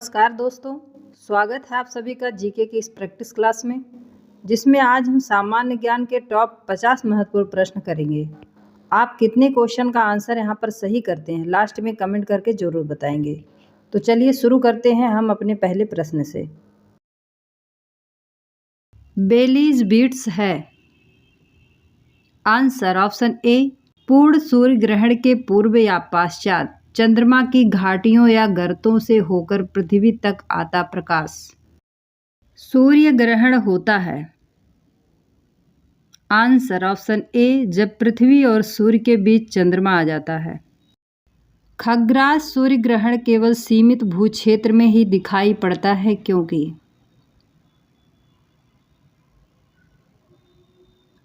नमस्कार दोस्तों, स्वागत है आप सभी का जीके की इस प्रैक्टिस क्लास में, जिसमें आज हम सामान्य ज्ञान के टॉप 50 महत्वपूर्ण प्रश्न करेंगे। आप कितने क्वेश्चन का आंसर यहाँ पर सही करते हैं, लास्ट में कमेंट करके ज़रूर बताएंगे। तो चलिए शुरू करते हैं हम अपने पहले प्रश्न से। बेलीज बीट्स है। आंसर ऑप्शन ए, पूर्ण सूर्य ग्रहण के पूर्व या पश्चात चंद्रमा की घाटियों या गर्तों से होकर पृथ्वी तक आता प्रकाश। सूर्य ग्रहण होता है। आंसर ऑप्शन ए, जब पृथ्वी और सूर्य के बीच चंद्रमा आ जाता है। खग्रास सूर्य ग्रहण केवल सीमित भूक्षेत्र में ही दिखाई पड़ता है क्योंकि।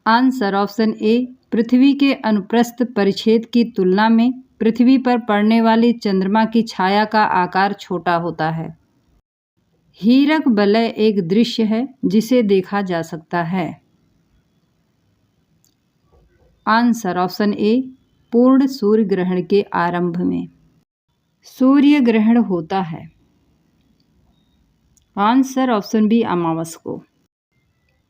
आंसर ऑप्शन ए, पृथ्वी के अनुप्रस्थ परिच्छेद की तुलना में पृथ्वी पर पड़ने वाली चंद्रमा की छाया का आकार छोटा होता है। हीरक वलय एक दृश्य है जिसे देखा जा सकता है। आंसर ऑप्शन ए, पूर्ण सूर्य ग्रहण के आरंभ में सूर्य ग्रहण होता है। आंसर ऑप्शन बी, अमावस को।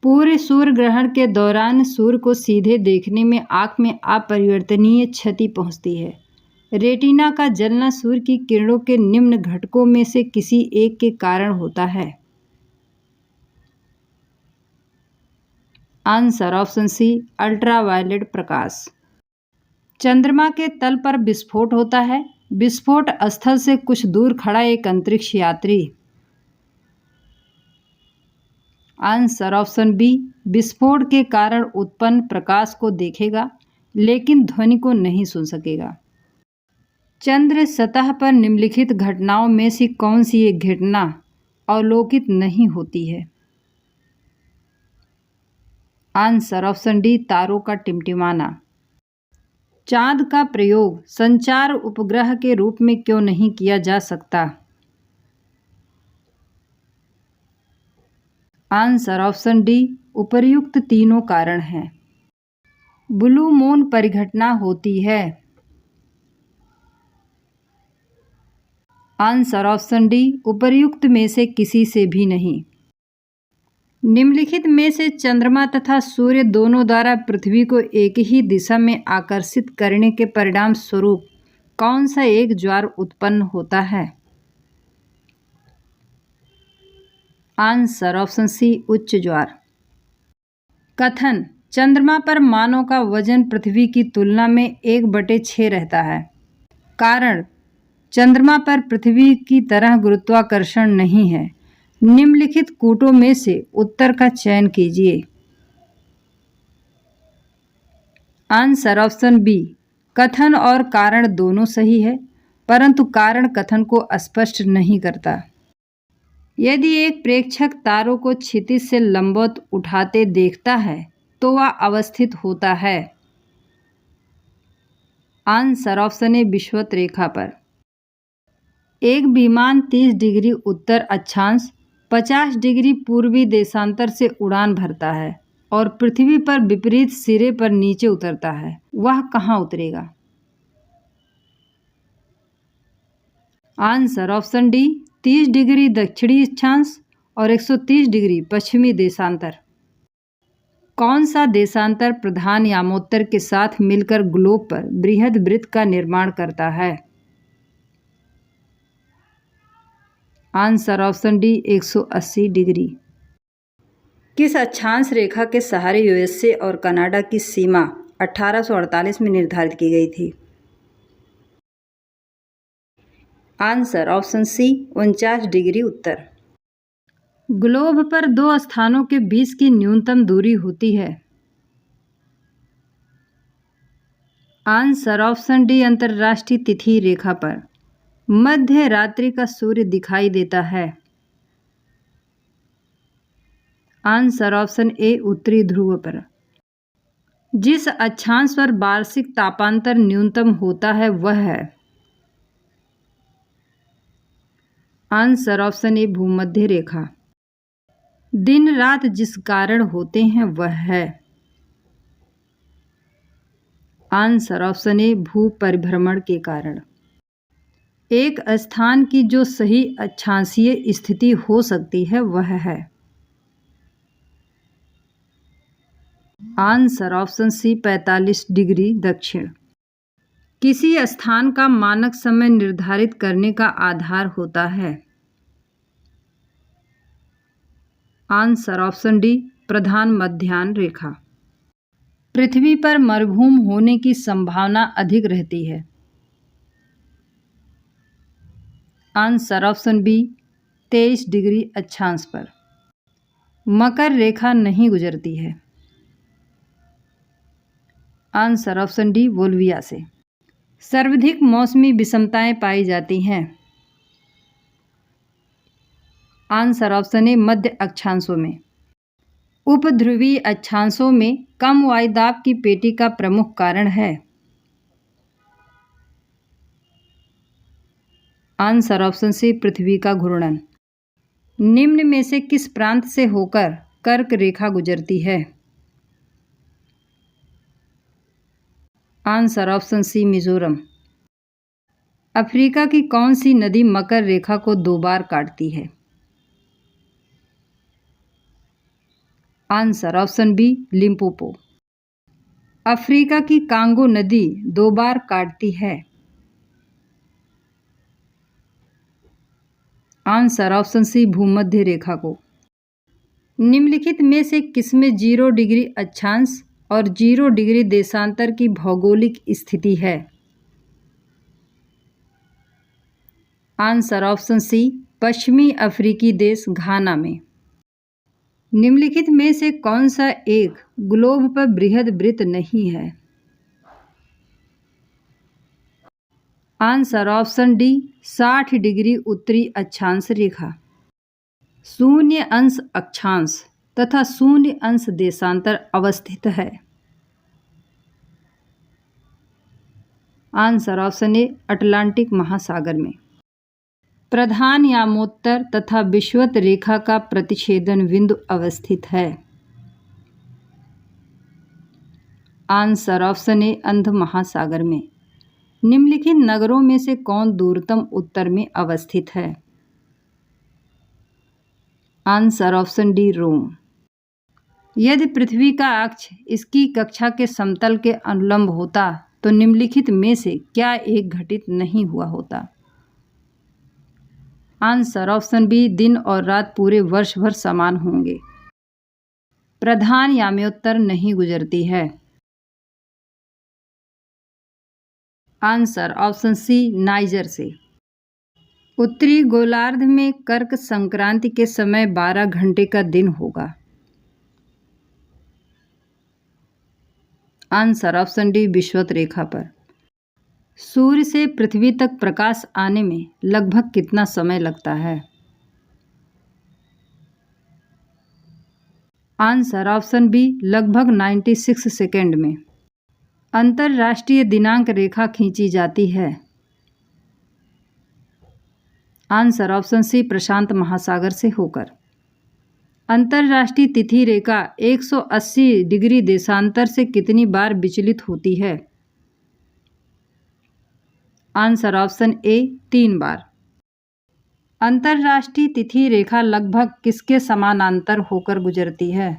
पूरे सूर्य ग्रहण के दौरान सूर्य को सीधे देखने में आँख में अपरिवर्तनीय क्षति पहुंचती है। रेटिना का जलना सूर्य की किरणों के निम्न घटकों में से किसी एक के कारण होता है। आंसर ऑप्शन सी, अल्ट्रावायलेट प्रकाश। चंद्रमा के तल पर विस्फोट होता है। विस्फोट स्थल से कुछ दूर खड़ा एक अंतरिक्ष यात्री। आंसर ऑप्शन बी, विस्फोट के कारण उत्पन्न प्रकाश को देखेगा लेकिन ध्वनि को नहीं सुन सकेगा। चंद्र सतह पर निम्नलिखित घटनाओं में से कौन सी एक घटना अवलोकित नहीं होती है। आंसर ऑप्शन डी, तारों का टिमटिमाना। चांद का प्रयोग संचार उपग्रह के रूप में क्यों नहीं किया जा सकता। आंसर ऑप्शन डी, उपर्युक्त तीनों कारण हैं। ब्लू मून परिघटना होती है। आंसर ऑप्शन डी, उपर्युक्त में से किसी से भी नहीं। निम्नलिखित में से चंद्रमा तथा सूर्य दोनों द्वारा पृथ्वी को एक ही दिशा में आकर्षित करने के परिणाम स्वरूप कौन सा एक ज्वार उत्पन्न होता है। आंसर ऑप्शन सी, उच्च ज्वार। कथन, चंद्रमा पर मानव का वजन पृथ्वी की तुलना में 1/6 रहता है। कारण, चंद्रमा पर पृथ्वी की तरह गुरुत्वाकर्षण नहीं है। निम्नलिखित कूटों में से उत्तर का चयन कीजिए। आंसर ऑप्शन बी, कथन और कारण दोनों सही है, परंतु कारण कथन को स्पष्ट नहीं करता। यदि एक प्रेक्षक तारों को क्षितिज से लंबवत उठाते देखता है तो वह अवस्थित होता है। आंसर ऑप्शन ए, विषुवत रेखा पर। एक विमान 30 डिग्री उत्तर अक्षांश 50 डिग्री पूर्वी देशांतर से उड़ान भरता है और पृथ्वी पर विपरीत सिरे पर नीचे उतरता है। वह कहाँ उतरेगा। आंसर ऑप्शन डी, 30 डिग्री दक्षिणी अक्षांश और 130 डिग्री पश्चिमी देशांतर। कौन सा देशांतर प्रधान यामोत्तर के साथ मिलकर ग्लोब पर बृहद वृत्त का निर्माण करता है। Answer option D, 180 degree. किस अक्षांश रेखा के सहारे यूएसए और कनाडा की सीमा 1848 में निर्धारित की गई थी। आंसर ऑप्शन सी, 49 डिग्री उत्तर। ग्लोब पर दो स्थानों के बीच की न्यूनतम दूरी होती है। आंसर ऑप्शन डी, अंतर्राष्ट्रीय तिथि रेखा पर मध्य रात्रि का सूर्य दिखाई देता है। आंसर ऑप्शन ए, उत्तरी ध्रुव पर। जिस अक्षांश पर वार्षिक तापांतर न्यूनतम होता है वह है। आंसर ऑप्शन ए, भूमध्य रेखा। दिन रात जिस कारण होते हैं वह है। आंसर ऑप्शन ए, भू परिभ्रमण के कारण। एक स्थान की जो सही अक्षांशीय स्थिति हो सकती है वह है आंसर ऑप्शन सी 45 डिग्री दक्षिण। किसी स्थान का मानक समय निर्धारित करने का आधार होता है आंसर ऑप्शन डी प्रधान मध्याह्न रेखा। पृथ्वी पर मरुभूमि होने की संभावना अधिक रहती है आंसर ऑप्शन बी 23 डिग्री अक्षांश पर। मकर रेखा नहीं गुजरती है आंसर ऑप्शन डी बोल्विया से। सर्वाधिक मौसमी विषमताएं पाई जाती हैं आंसर ऑप्शन ए मध्य अक्षांशों में। उपध्रुवीय अक्षांशों में कम वायुदाब की पेटी का प्रमुख कारण है आंसर ऑप्शन सी पृथ्वी का घूर्णन। निम्न में से किस प्रांत से होकर कर्क रेखा गुजरती है answer option C Mizoram. Africa की कौन सी नदी मकर रेखा को 2 बार काटती है answer option B Limpopo. Africa की कांगो नदी 2 बार काटती है आंसर ऑप्शन सी भूमध्य रेखा को। निम्नलिखित में से किसमें 0 डिग्री अक्षांश और 0 डिग्री देशांतर की भौगोलिक स्थिति है आंसर ऑप्शन सी पश्चिमी अफ्रीकी देश घाना में। निम्नलिखित में से कौन सा एक ग्लोब पर बृहद वृत्त नहीं है आंसर ऑप्शन डी 60 डिग्री उत्तरी अक्षांश रेखा। 0 अक्षांश तथा 0 देशांतर अवस्थित है आंसर ऑप्शन ए अटलांटिक महासागर में। प्रधान यामोत्तर तथा विषुवत रेखा का प्रतिच्छेदन बिंदु अवस्थित है आंसर ऑप्शन ए अंध महासागर में। निम्नलिखित नगरों में से कौन दूरतम उत्तर में अवस्थित है आंसर ऑप्शन डी रोम। यदि पृथ्वी का अक्ष इसकी कक्षा के समतल के अनुलंब होता तो निम्नलिखित में से क्या एक घटित नहीं हुआ होता आंसर ऑप्शन बी दिन और रात पूरे वर्ष भर समान होंगे। प्रधान याम्योत्तर नहीं गुजरती है आंसर ऑप्शन सी नाइजर से। उत्तरी गोलार्ध में कर्क संक्रांति के समय 12 घंटे का दिन होगा आंसर ऑप्शन डी विषुवत रेखा पर। सूर्य से पृथ्वी तक प्रकाश आने में लगभग कितना समय लगता है आंसर ऑप्शन बी लगभग 96 सेकंड में। अंतरराष्ट्रीय दिनांक रेखा खींची जाती है आंसर ऑप्शन सी प्रशांत महासागर से होकर। अंतरराष्ट्रीय तिथि रेखा 180 डिग्री देशांतर से कितनी बार विचलित होती है आंसर ऑप्शन ए 3 बार। अंतरराष्ट्रीय तिथि रेखा लगभग किसके समानांतर होकर गुजरती है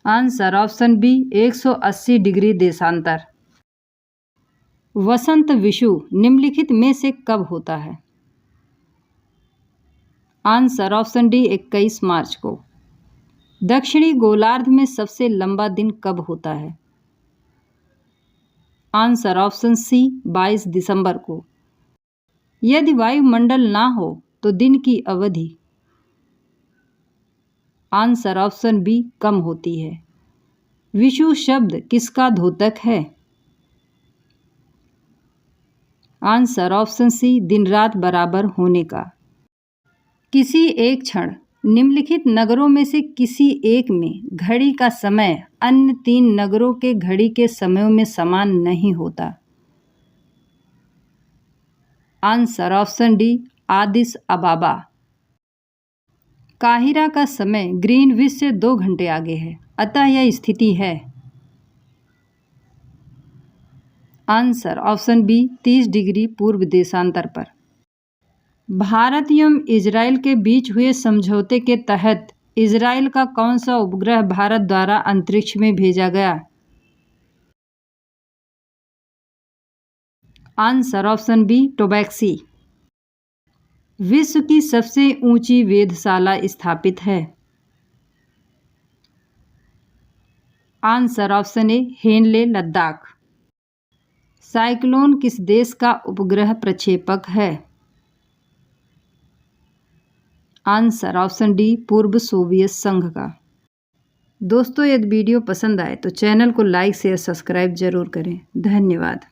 आंसर ऑप्शन बी 180 डिग्री देशांतर। वसंत विषु निम्नलिखित में से कब होता है आंसर ऑप्शन डी 21 मार्च को। दक्षिणी गोलार्ध में सबसे लंबा दिन कब होता है आंसर ऑप्शन सी 22 दिसंबर को। यदि वायुमंडल ना हो तो दिन की अवधि आंसर ऑप्शन बी कम होती है। विषु शब्द किसका द्योतक है आंसर ऑप्शन सी दिन रात बराबर होने का। किसी एक क्षण निम्नलिखित नगरों में से किसी एक में घड़ी का समय अन्य 3 नगरों के घड़ी के समयों में समान नहीं होता आंसर ऑप्शन डी आदिस अबाबा। काहिरा का समय ग्रीनविच से 2 घंटे आगे है, अतः यह स्थिति है आंसर ऑप्शन बी 30 डिग्री पूर्व देशांतर पर। भारत एवं इजराइल के बीच हुए समझौते के तहत इजराइल का कौन सा उपग्रह भारत द्वारा अंतरिक्ष में भेजा गया? आंसर ऑप्शन बी टोबैक्सी। विश्व की सबसे ऊंची वेधशाला स्थापित है? Answer option A Hanle Ladakh. Cyclone किस देश का उपग्रह प्रक्षेपक है? आंसर ऑप्शन डी पूर्व सोवियत संघ का। दोस्तों, यदि वीडियो पसंद आए तो चैनल को लाइक शेयर सब्सक्राइब जरूर करें। धन्यवाद।